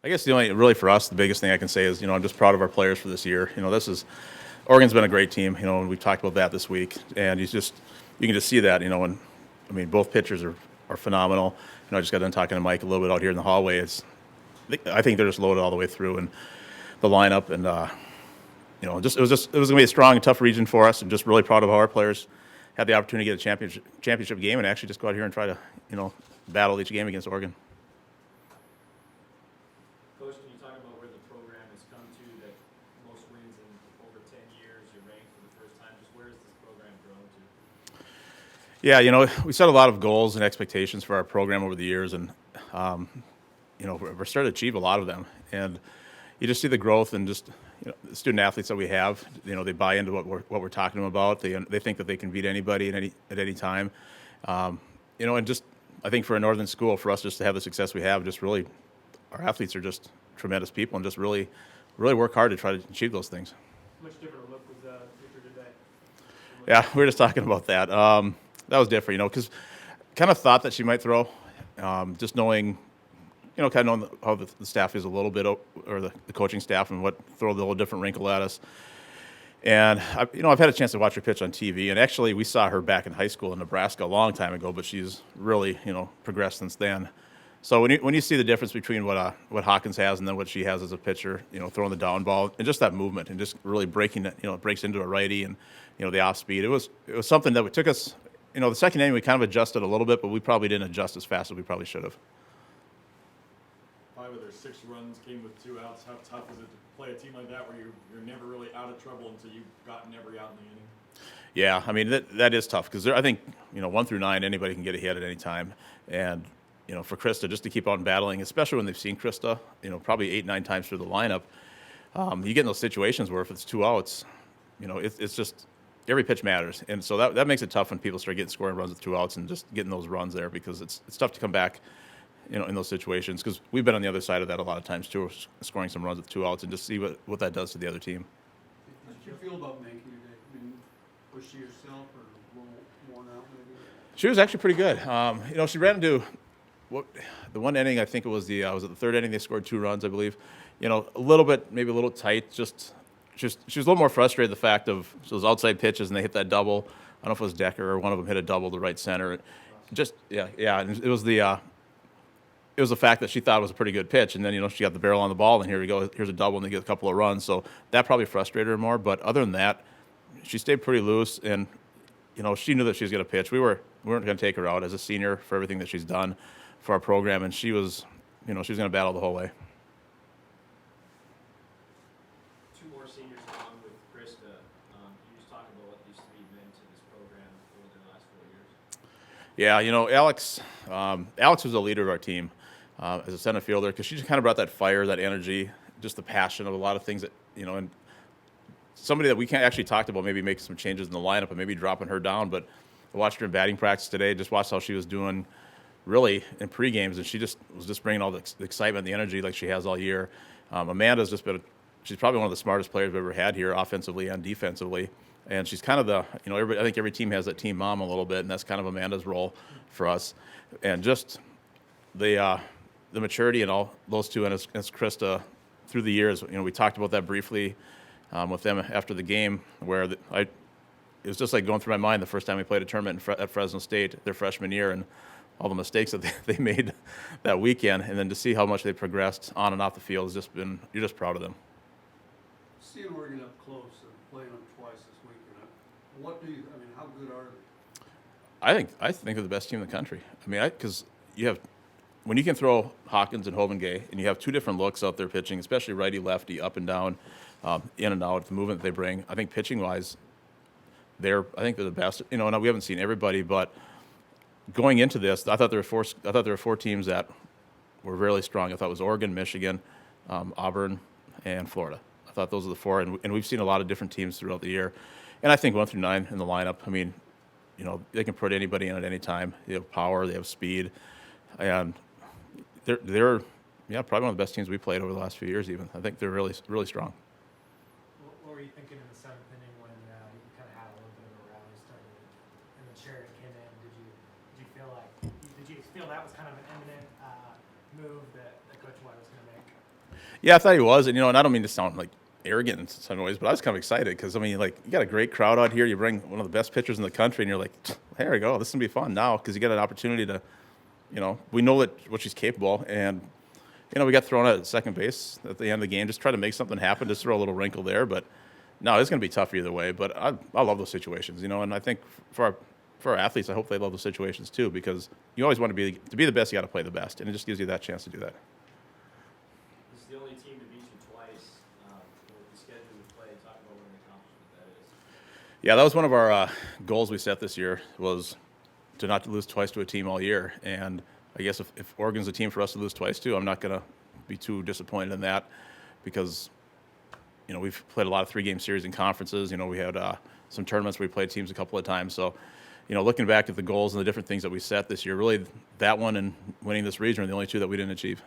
I guess the only really for us, the biggest thing I can say is, I'm just proud of our players for this year. Oregon's been a great team, and we've talked about that this week. And you can just see that, when, both pitchers are phenomenal. I just got done talking to Mike a little bit out here in the hallway. I think they're just loaded all the way through and the lineup. And, it was going to be a strong and tough region for us, and just really proud of how our players had the opportunity to get a championship game and actually just go out here and try to, battle each game against Oregon. Coach, can you talk about where the program has come to, that most wins in over 10 years, you're ranked for the first time? Just where has this program grown to? Yeah, we set a lot of goals and expectations for our program over the years, and we're starting to achieve a lot of them. And you just see the growth and just the student athletes that we have. They buy into what we're talking to them about. They think that they can beat anybody at any time. And just I think for a northern school, for us just to have the success we have, just really our athletes are just tremendous people and just really work hard to try to achieve those things. Much different a look was Victor today. Yeah, we were just talking about that. That was different, because kind of thought that she might throw, just knowing, kind of knowing how the staff is a little bit, or the coaching staff, and what throw the little different wrinkle at us. And I've had a chance to watch her pitch on TV, and actually we saw her back in high school in Nebraska a long time ago, but she's really progressed since then. So when you see the difference between what Hawkins has and then what she has as a pitcher, throwing the down ball and just that movement and just really breaking it, it breaks into a righty and the off speed. It was something that took us. The second inning we kind of adjusted a little bit, but we probably didn't adjust as fast as we probably should have. 5 of their 6 runs came with 2 outs. How tough is it to play a team like that where you're never really out of trouble until you've gotten every out in the inning? Yeah, that is tough because I think 1 through 9 anybody can get a hit at any time, and for Krista just to keep on battling, especially when they've seen Krista probably 8-9 times through the lineup, you get in those situations where if it's 2 outs, it's just every pitch matters, and so that makes it tough when people start getting scoring runs with 2 outs and just getting those runs there, because it's tough to come back in those situations, because we've been on the other side of that a lot of times too, scoring some runs with 2 outs and just see what that does to the other team. How did you feel about making today? Was she herself or a little worn out maybe? She was actually pretty good. She ran into the one inning. I think it was the third inning. They scored 2 runs, I believe. A little bit, maybe a little tight. She was a little more frustrated the fact of those outside pitches, and they hit that double. I don't know if it was Decker or one of them hit a double to right center. And it was the fact that she thought it was a pretty good pitch, and then she got the barrel on the ball, and here we go. Here's a double, and they get a couple of runs. So that probably frustrated her more. But other than that, she stayed pretty loose, and she knew that she was going to pitch. We weren't going to take her out as a senior for everything that she's done for our program, and she was she was going to battle the whole way. 2 more seniors along with Krista. Can you just talk about what these 3 meant to this program over the last 4 years? Yeah, Alex was the leader of our team as a center fielder, because she just kind of brought that fire, that energy, just the passion of a lot of things that, and somebody that we can't actually talk about maybe making some changes in the lineup and maybe dropping her down. But I watched her in batting practice today, just watched how she was doing really in pre-games, and she was just bringing all the excitement and the energy like she has all year. Amanda's she's probably one of the smartest players we've ever had here, offensively and defensively. And she's kind of I think every team has that team mom a little bit, and that's kind of Amanda's role for us. And just the maturity and all those two, and as Krista through the years, we talked about that briefly with them after the game, where it was just like going through my mind the first time we played a tournament at Fresno State their freshman year, and all the mistakes that they made that weekend, and then to see how much they progressed on and off the field you're just proud of them. Seeing Oregon up close and playing them twice this weekend, how good are they? I think they're the best team in the country. Because when you can throw Hawkins and Hovengay, and you have 2 different looks out there pitching, especially righty, lefty, up and down, in and out, the movement they bring. I think pitching wise, I think they're the best. We haven't seen everybody, but going into this, I thought there were 4 teams that were really strong. I thought it was Oregon, Michigan, Auburn, and Florida. I thought those are the 4, and we've seen a lot of different teams throughout the year. And I think 1 through 9 in the lineup, they can put anybody in at any time. They have power, they have speed, and they're probably one of the best teams we played over the last few years even. I think they're really, really strong. What were you thinking in the 7th inning when you kind of had a little bit of a rally started and the Sheridan came in? Did you feel that was kind of an imminent move that Coach White was going to make? Yeah, I thought he was, and and I don't mean to sound like arrogant in some ways, but I was kind of excited because I mean, like, you got a great crowd out here. You bring one of the best pitchers in the country, and you're like, there we go. This is gonna be fun now because you got an opportunity to, we know what she's capable, and we got thrown out at second base at the end of the game. Just try to make something happen, just throw a little wrinkle there, but no, it's gonna be tough either way. But I love those situations, and I think for our athletes, I hope they love those situations too because you always want to be the best. You got to play the best, and it just gives you that chance to do that. This is the only team to beat you twice with the schedule we play. Talk about what an accomplishment that is. Yeah, that was one of our goals we set this year was to not lose twice to a team all year. And I guess if Oregon's a team for us to lose twice to, I'm not going to be too disappointed in that because, we've played a lot of 3-game series in conferences. We had some tournaments where we played teams a couple of times. So, looking back at the goals and the different things that we set this year, really that one and winning this region are the only two that we didn't achieve.